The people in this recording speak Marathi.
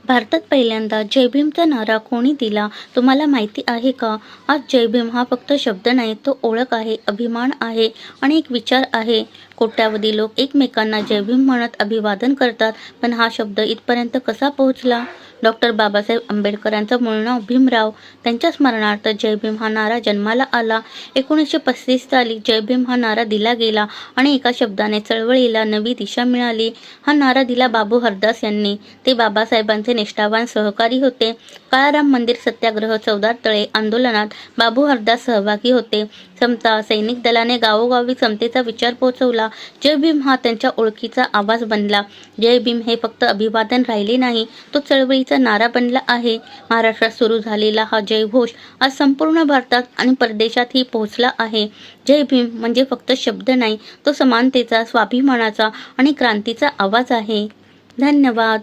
भारतात पहिल्यांदा जय भीमचा नारा कोणी दिला तुम्हाला माहिती आहे का? आज जय भीम हा फक्त शब्द नाही, तो ओळख आहे, अभिमान आहे आणि एक विचार आहे. कोट्यावधी लोक एकमेकांना जय भीम म्हणत अभिवादन करतात, पण हा शब्द इथपर्यंत कसा पोहोचला? डॉक्टर बाबासाहेब आंबेडकरांचं मूळ नाव भीमराव. त्यांच्या स्मरणार्थ जय भीम हा नारा जन्माला आला. 1935 साली जय भीम हा नारा दिला गेला आणि एका शब्दाने चळवळीला नवी दिशा मिळाली. हा नारा दिला बाबू हरदास यांनी. ते बाबासाहेबांचे निष्ठावान सहकारी होते. काळाराम मंदिर सत्याग्रह, चौदार तळे आंदोलनात बाबू हरदास सहभागी होते. समता सैनिक दलाने गावोगावी समतेचा विचार पोहोचवला. जय भीम हा त्यांच्या ओळखीचा आवाज बनला. जय भीम हे फक्त अभिवादन राहिले नाही, तो चळवळीचा नारा बनला आहे. महाराष्ट्रात सुरू झालेला हा जयघोष आज संपूर्ण भारतात आणि परदेशातही पोहोचला आहे. जय भीम म्हणजे फक्त शब्द नाही, तो समानतेचा, स्वाभिमानाचा आणि क्रांतीचा आवाज आहे. धन्यवाद.